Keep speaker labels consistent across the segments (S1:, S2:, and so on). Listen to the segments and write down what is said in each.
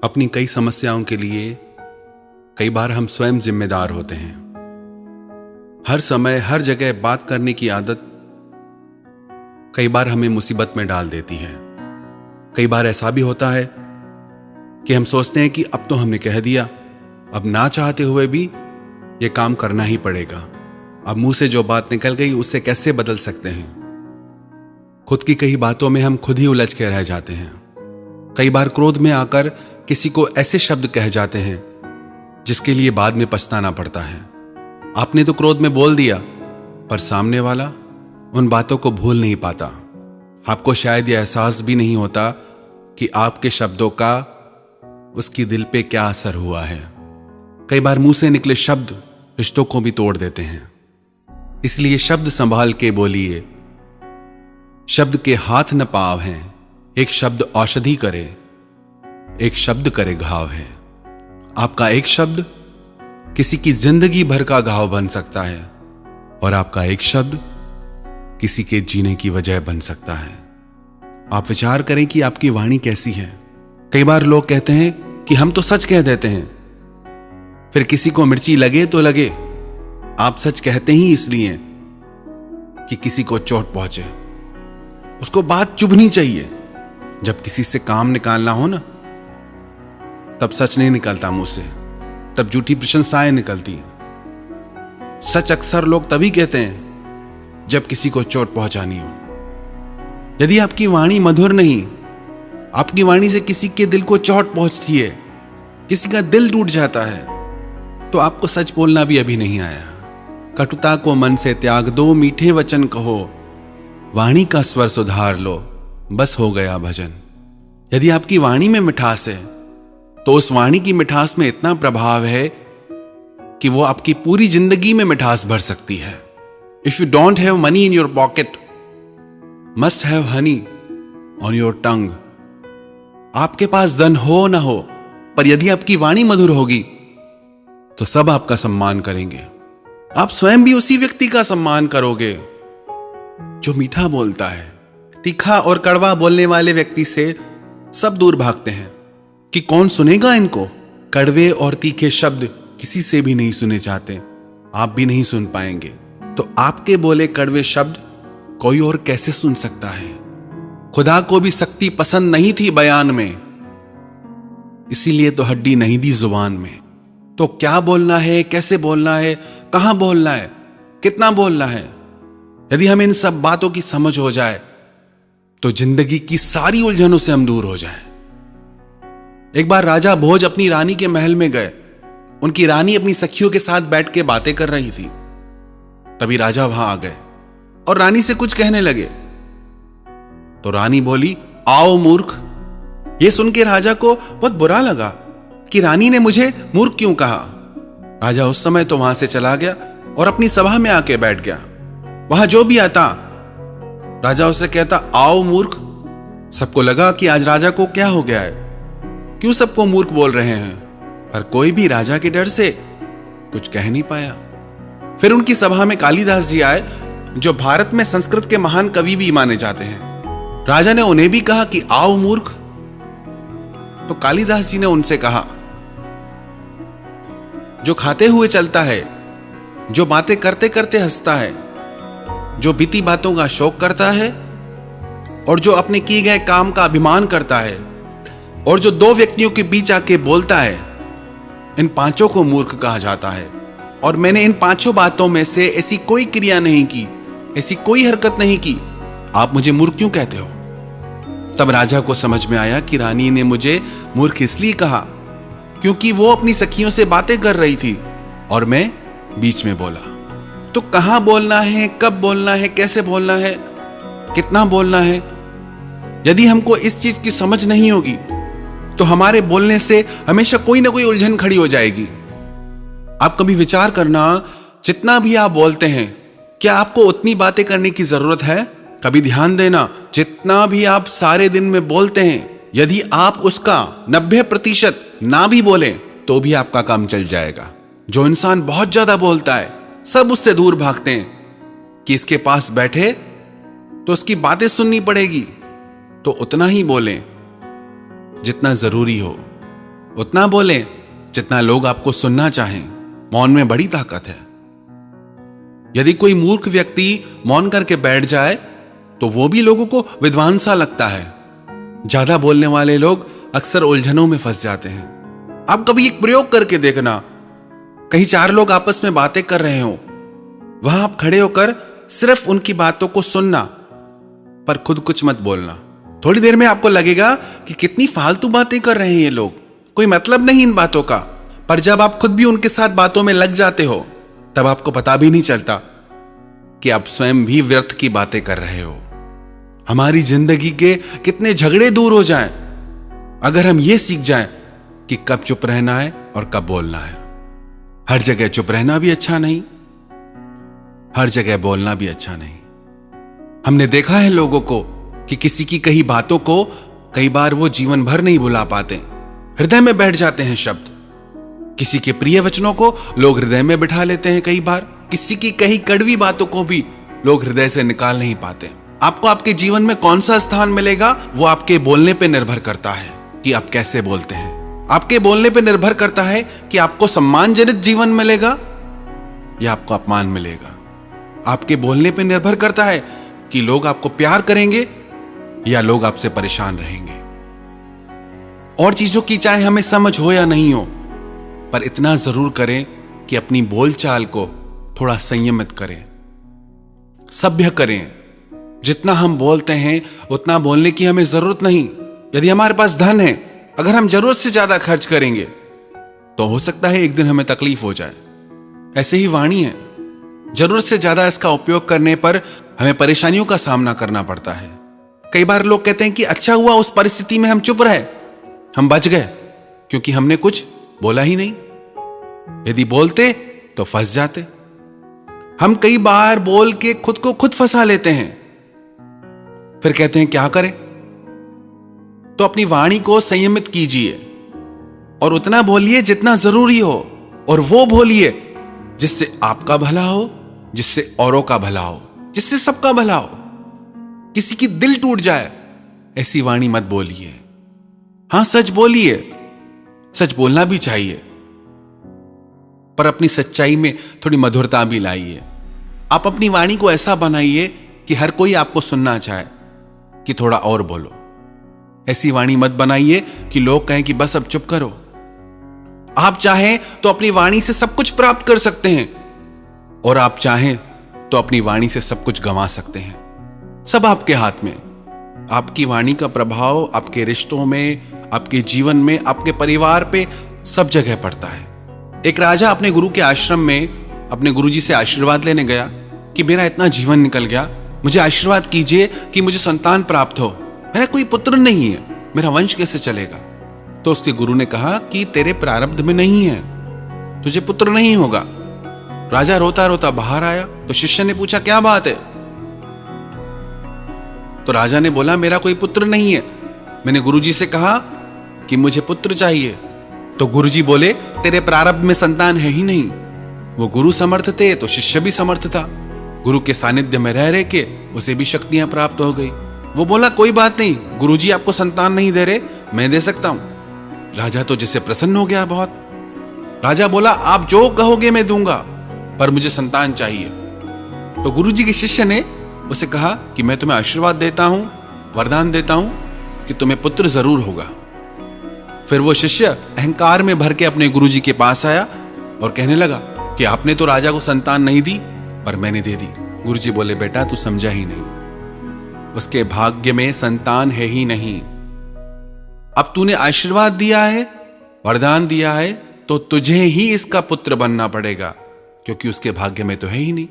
S1: अपनी कई समस्याओं के लिए कई बार हम स्वयं जिम्मेदार होते हैं। हर समय हर जगह बात करने की आदत कई बार हमें मुसीबत में डाल देती है। कई बार ऐसा भी होता है कि हम सोचते हैं कि अब तो हमने कह दिया, अब ना चाहते हुए भी ये काम करना ही पड़ेगा। अब मुंह से जो बात निकल गई उससे कैसे बदल सकते हैं। खुद की कई बातों में हम खुद ही उलझ के रह जाते हैं। कई बार क्रोध में आकर किसी को ऐसे शब्द कह जाते हैं जिसके लिए बाद में पछताना पड़ता है। आपने तो क्रोध में बोल दिया, पर सामने वाला उन बातों को भूल नहीं पाता। आपको शायद यह एहसास भी नहीं होता कि आपके शब्दों का उसकी दिल पे क्या असर हुआ है। कई बार मुंह से निकले शब्द रिश्तों को भी तोड़ देते हैं। इसलिए शब्द संभाल के बोलिए। शब्द के हाथ न पाव हैं, एक शब्द औषधि करे, एक शब्द करे घाव है। आपका एक शब्द किसी की जिंदगी भर का घाव बन सकता है और आपका एक शब्द किसी के जीने की वजह बन सकता है। आप विचार करें कि आपकी वाणी कैसी है। कई बार लोग कहते हैं कि हम तो सच कह देते हैं, फिर किसी को मिर्ची लगे तो लगे। आप सच कहते ही इसलिए कि किसी को चोट पहुंचे। उसको बात चुभनी चाहिए। जब किसी से काम निकालना हो ना, तब सच नहीं निकलता मुंह से, तब झूठी प्रशंसाएं निकलती हैं। सच अक्सर लोग तभी कहते हैं जब किसी को चोट पहुंचानी हो। यदि आपकी वाणी मधुर नहीं, आपकी वाणी से किसी के दिल को चोट पहुंचती है, किसी का दिल टूट जाता है, तो आपको सच बोलना भी अभी नहीं आया। कटुता को मन से त्याग दो, मीठे वचन कहो, वाणी का स्वर सुधार लो, बस हो गया भजन। यदि आपकी वाणी में मिठास है तो उस वाणी की मिठास में इतना प्रभाव है कि वो आपकी पूरी जिंदगी में मिठास भर सकती है। If you don't have money in your pocket, must have Honey on your tongue. आपके पास धन हो ना हो, पर यदि आपकी वाणी मधुर होगी तो सब आपका सम्मान करेंगे। आप स्वयं भी उसी व्यक्ति का सम्मान करोगे जो मीठा बोलता है। तीखा और कड़वा बोलने वाले व्यक्ति से सब दूर भागते हैं कि कौन सुनेगा इनको। कड़वे और तीखे शब्द किसी से भी नहीं सुने जाते, आप भी नहीं सुन पाएंगे। तो आपके बोले कड़वे शब्द कोई और कैसे सुन सकता है। खुदा को भी सख्ती पसंद नहीं थी बयान में, इसीलिए तो हड्डी नहीं दी जुबान में। तो क्या बोलना है, कैसे बोलना है, कहां बोलना है, कितना बोलना है, यदि हमें इन सब बातों की समझ हो जाए तो जिंदगी की सारी उलझनों से हम दूर हो जाएं। एक बार राजा भोज अपनी रानी के महल में गए। उनकी रानी अपनी सखियों के साथ बैठ के बातें कर रही थी। तभी राजा वहां आ गए और रानी से कुछ कहने लगे। तो रानी बोली, आओ मूर्ख। यह सुन के राजा को बहुत बुरा लगा कि रानी ने मुझे मूर्ख क्यों कहा। राजा उस समय तो वहां से चला गया और अपनी सभा में आके बैठ गया। वहां जो भी आता राजा उससे कहता, आओ मूर्ख। सबको लगा कि आज राजा को क्या हो गया है, क्यों सबको मूर्ख बोल रहे हैं, पर कोई भी राजा के डर से कुछ कह नहीं पाया। फिर उनकी सभा में कालिदास जी आए, जो भारत में संस्कृत के महान कवि भी माने जाते हैं। राजा ने उन्हें भी कहा कि आओ मूर्ख। तो कालिदास जी ने उनसे कहा, जो खाते हुए चलता है, जो बातें करते करते हंसता है, जो बीती बातों का शौक करता है और जो अपने किए गए काम का अभिमान करता है और जो दो व्यक्तियों के बीच आके बोलता है, इन पांचों को मूर्ख कहा जाता है। और मैंने इन पांचों बातों में से ऐसी कोई क्रिया नहीं की, ऐसी कोई हरकत नहीं की, आप मुझे मूर्ख क्यों कहते हो। तब राजा को समझ में आया कि रानी ने मुझे मूर्ख इसलिए कहा क्योंकि वो अपनी सखियों से बातें कर रही थी और मैं बीच में बोला। तो कहां बोलना है, कब बोलना है, कैसे बोलना है, कितना बोलना है, यदि हमको इस चीज की समझ नहीं होगी तो हमारे बोलने से हमेशा कोई ना कोई उलझन खड़ी हो जाएगी। आप कभी विचार करना, जितना भी आप बोलते हैं, क्या आपको उतनी बातें करने की जरूरत है। कभी ध्यान देना, जितना भी आप सारे दिन में बोलते हैं, यदि आप उसका 90% ना भी बोलें तो भी आपका काम चल जाएगा। जो इंसान बहुत ज्यादा बोलता है, सब उससे दूर भागते हैं कि इसके पास बैठे तो उसकी बातें सुननी पड़ेगी, तो उतना ही बोलें जितना जरूरी हो। उतना बोलें जितना लोग आपको सुनना चाहें। मौन में बड़ी ताकत है। यदि कोई मूर्ख व्यक्ति मौन करके बैठ जाए तो वो भी लोगों को विद्वान सा लगता है। ज्यादा बोलने वाले लोग अक्सर उलझनों में फंस जाते हैं। आप कभी एक प्रयोग करके देखना, कहीं 4 लोग आपस में बातें कर रहे हो, वहां आप खड़े होकर सिर्फ उनकी बातों को सुनना, पर खुद कुछ मत बोलना। थोड़ी देर में आपको लगेगा कि कितनी फालतू बातें कर रहे हैं ये लोग, कोई मतलब नहीं इन बातों का। पर जब आप खुद भी उनके साथ बातों में लग जाते हो, तब आपको पता भी नहीं चलता कि आप स्वयं भी व्यर्थ की बातें कर रहे हो। हमारी जिंदगी के कितने झगड़े दूर हो जाएं अगर हम ये सीख जाएं कि कब चुप रहना है और कब बोलना है। हर जगह चुप रहना भी अच्छा नहीं, हर जगह बोलना भी अच्छा नहीं। हमने देखा है लोगों को कि किसी की कही बातों को कई बार वो जीवन भर नहीं भुला पाते, हृदय में बैठ जाते हैं शब्द। किसी के प्रिय वचनों को लोग हृदय में बिठा लेते हैं, कई बार किसी की कही कड़वी बातों को भी लोग हृदय से निकाल नहीं पाते। आपको आपके जीवन में कौन सा स्थान मिलेगा वो आपके बोलने पे निर्भर करता है कि आप कैसे बोलते हैं। आपके बोलने पे निर्भर करता है कि आपको सम्मानजनक जीवन मिलेगा या आपको अपमान मिलेगा। आपके बोलने पे निर्भर करता है कि लोग आपको प्यार करेंगे या लोग आपसे परेशान रहेंगे। और चीजों की चाहे हमें समझ हो या नहीं हो, पर इतना जरूर करें कि अपनी बोलचाल को थोड़ा संयमित करें, सभ्य करें। जितना हम बोलते हैं उतना बोलने की हमें जरूरत नहीं। यदि हमारे पास धन है, अगर हम जरूरत से ज्यादा खर्च करेंगे तो हो सकता है एक दिन हमें तकलीफ हो जाए। ऐसे ही वाणी है, जरूरत से ज्यादा इसका उपयोग करने पर हमें परेशानियों का सामना करना पड़ता है। कई बार लोग कहते हैं कि अच्छा हुआ उस परिस्थिति में हम चुप रहे, हम बच गए, क्योंकि हमने कुछ बोला ही नहीं। यदि बोलते तो फंस जाते। हम कई बार बोल के खुद को खुद फंसा लेते हैं, फिर कहते हैं क्या करें। तो अपनी वाणी को संयमित कीजिए और उतना बोलिए जितना जरूरी हो, और वो बोलिए जिससे आपका भला हो, जिससे औरों का भला हो, जिससे सबका भला हो। किसी की दिल टूट जाए ऐसी वाणी मत बोलिए। हां, सच बोलिए, सच बोलना भी चाहिए, पर अपनी सच्चाई में थोड़ी मधुरता भी लाइए। आप अपनी वाणी को ऐसा बनाइए कि हर कोई आपको सुनना चाहे कि थोड़ा और बोलो। ऐसी वाणी मत बनाइए कि लोग कहें कि बस अब चुप करो। आप चाहें तो अपनी वाणी से सब कुछ प्राप्त कर सकते हैं, और आप चाहें तो अपनी वाणी से सब कुछ गंवा सकते हैं। सब आपके हाथ में। आपकी वाणी का प्रभाव आपके रिश्तों में, आपके जीवन में, आपके परिवार पे, सब जगह पड़ता है। एक राजा अपने गुरु के आश्रम में अपने गुरुजी से आशीर्वाद लेने गया कि मेरा इतना जीवन निकल गया, मुझे आशीर्वाद कीजिए कि मुझे संतान प्राप्त हो। मेरा कोई पुत्र नहीं है, मेरा वंश कैसे चलेगा। तो उसके गुरु ने कहा कि तेरे प्रारब्ध में नहीं है, तुझे पुत्र नहीं होगा। राजा रोता रोता बाहर आया तो शिष्य ने पूछा क्या बात है। तो राजा ने बोला मेरा कोई पुत्र नहीं है, मैंने गुरुजी से कहा कि मुझे पुत्र चाहिए। तो गुरुजी बोले तेरे प्रारब्ध में संतान है ही नहीं। वो गुरु समर्थ थे तो शिष्य भी समर्थ था। गुरु के सानिध्य में रह के उसे भी शक्तियां प्राप्त हो गई। वो बोला कोई बात नहीं, गुरुजी आपको संतान नहीं दे रहे, मैं दे सकता हूं। राजा तो जिससे प्रसन्न हो गया बहुत। राजा बोला आप जो कहोगे मैं दूंगा, पर मुझे संतान चाहिए। तो गुरुजी के शिष्य ने उसे कहा कि मैं तुम्हें आशीर्वाद देता हूं, वरदान देता हूं कि तुम्हें पुत्र जरूर होगा। फिर वो शिष्य अहंकार में भर के अपने गुरुजी के पास आया और कहने लगा कि आपने तो राजा को संतान नहीं दी, पर मैंने दे दी। गुरुजी बोले बेटा तू समझा ही नहीं, उसके भाग्य में संतान है ही नहीं। अब तूने आशीर्वाद दिया है, वरदान दिया है, तो तुझे ही इसका पुत्र बनना पड़ेगा, क्योंकि उसके भाग्य में तो है ही नहीं।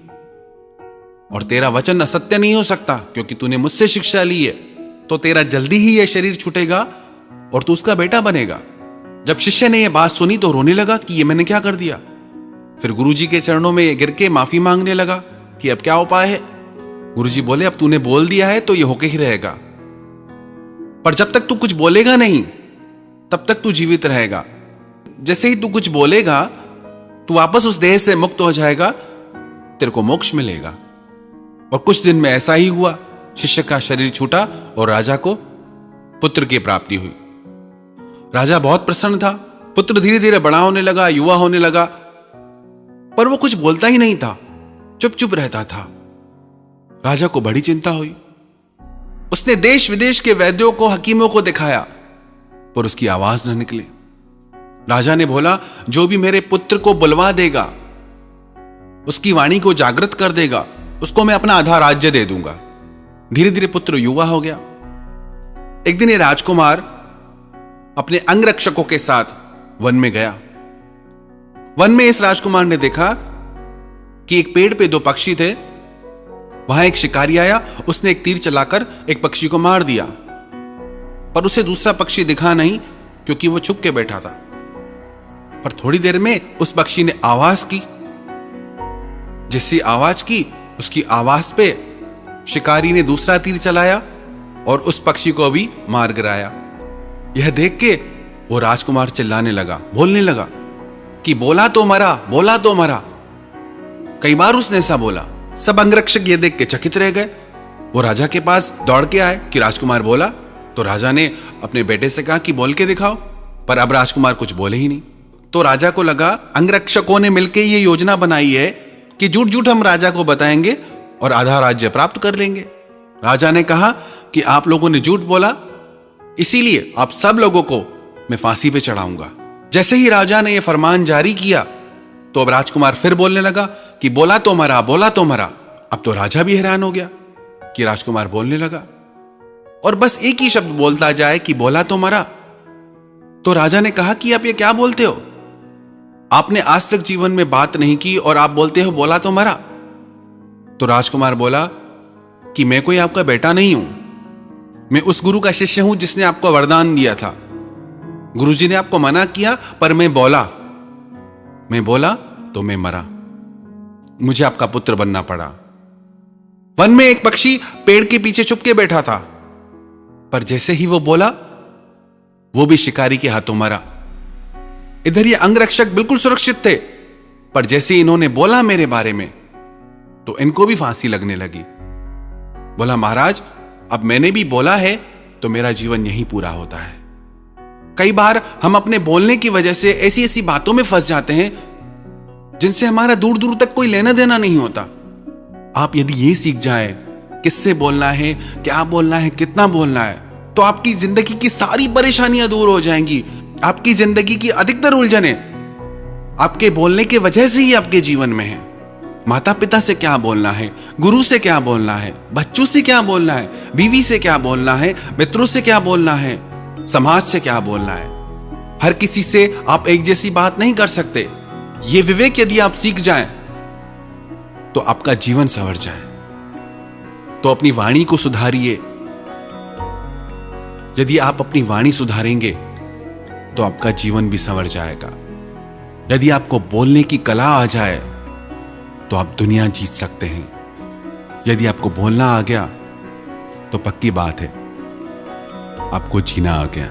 S1: और तेरा वचन असत्य नहीं हो सकता, क्योंकि तूने मुझसे शिक्षा ली है, तो तेरा जल्दी ही यह शरीर छूटेगा और तू उसका बेटा बनेगा। जब शिष्य ने यह बात सुनी तो रोने लगा कि ये मैंने क्या कर दिया। फिर गुरुजी के चरणों में गिर के माफी मांगने लगा कि अब क्या उपाय है। गुरुजी बोले अब तूने बोल दिया है तो ये होके ही रहेगा, पर जब तक तू कुछ बोलेगा नहीं तब तक तू जीवित रहेगा। जैसे ही तू कुछ बोलेगा तू वापस उस देह से मुक्त हो जाएगा, तेरे को मोक्ष मिलेगा। और कुछ दिन में ऐसा ही हुआ, शिष्य का शरीर छूटा और राजा को पुत्र की प्राप्ति हुई। राजा बहुत प्रसन्न था, पुत्र धीरे धीरे बड़ा होने लगा, युवा होने लगा, पर वो कुछ बोलता ही नहीं था, चुप चुप रहता था। राजा को बड़ी चिंता हुई। उसने देश विदेश के वैद्यों को, हकीमों को दिखाया, पर उसकी आवाज न निकली। राजा ने बोला, जो भी मेरे पुत्र को बुलवा देगा, उसकी वाणी को जागृत कर देगा, उसको मैं अपना आधा राज्य दे दूंगा। धीरे धीरे पुत्र युवा हो गया। एक दिन ये राजकुमार अपने अंगरक्षकों के साथ वन में गया। वन में इस राजकुमार ने देखा कि एक पेड़ पे दो पक्षी थे। वहां एक शिकारी आया, उसने एक तीर चलाकर एक पक्षी को मार दिया, पर उसे दूसरा पक्षी दिखा नहीं, क्योंकि वो छुप के बैठा था। पर थोड़ी देर में उस पक्षी ने आवाज की। जैसी आवाज की, उसकी आवाज पे शिकारी ने दूसरा तीर चलाया और उस पक्षी को भी मार गिराया। यह देख के वो राजकुमार चिल्लाने लगा, बोलने लगा कि बोला तो मरा, बोला तो मरा। कई बार उसने ऐसा बोला। सब अंगरक्षक ये देख के चकित रह गए। वो राजा के पास दौड़ के आए कि राजकुमार बोला। तो राजा ने अपने बेटे से कहा कि बोल के दिखाओ, पर अब राजकुमार कुछ बोले ही नहीं। तो राजा को लगा अंगरक्षकों ने मिलकर ये योजना बनाई है कि झूठ झूठ हम राजा को बताएंगे और आधा राज्य प्राप्त कर लेंगे। राजा ने कहा कि आप लोगों ने झूठ बोला, इसीलिए आप सब लोगों को मैं फांसी पे चढ़ाऊंगा। जैसे ही राजा ने यह फरमान जारी किया, तो अब राजकुमार फिर बोलने लगा कि बोला तो मरा, बोला तो मरा। अब तो राजा भी हैरान हो गया कि राजकुमार बोलने लगा और बस एक ही शब्द बोलता जाए कि बोला तो मरा। तो राजा ने कहा कि आप ये क्या बोलते हो? आपने आज तक जीवन में बात नहीं की और आप बोलते हो बोला तो मरा। तो राजकुमार बोला कि मैं कोई आपका बेटा नहीं हूं, मैं उस गुरु का शिष्य हूं जिसने आपको वरदान दिया था। गुरुजी ने आपको मना किया, पर मैं बोला तो मैं मरा। मुझे आपका पुत्र बनना पड़ा। वन में एक पक्षी पेड़ के पीछे छुप के बैठा था, पर जैसे ही वो बोला, वो भी शिकारी के हाथों मरा। इधर ये अंगरक्षक बिल्कुल सुरक्षित थे, पर जैसे इन्होंने बोला मेरे बारे में, तो इनको भी फांसी लगने लगी। बोला, महाराज, अब मैंने भी बोला है तो मेरा जीवन यहीं पूरा होता है। कई बार हम अपने बोलने की वजह से ऐसी ऐसी बातों में फंस जाते हैं जिनसे हमारा दूर दूर तक कोई लेना देना नहीं होता। आप यदि ये सीख जाएं किससे बोलना है, क्या बोलना है, कितना बोलना है, तो आपकी जिंदगी की सारी परेशानियां दूर हो जाएंगी। आपकी जिंदगी की अधिकतर उलझनें आपके बोलने के वजह से ही आपके जीवन में है। माता पिता से क्या बोलना है, गुरु से क्या बोलना है, बच्चों से क्या बोलना है, बीवी से क्या बोलना है, मित्रों से क्या बोलना है, समाज से क्या बोलना है। हर किसी से आप एक जैसी बात नहीं कर सकते। ये विवेक यदि आप सीख जाएं, तो आपका जीवन संवर जाए। तो अपनी वाणी को सुधारिए। यदि आप अपनी वाणी सुधारेंगे, तो आपका जीवन भी संवर जाएगा। यदि आपको बोलने की कला आ जाए, तो आप दुनिया जीत सकते हैं। यदि आपको बोलना आ गया, तो पक्की बात है, आपको जीना आ गया।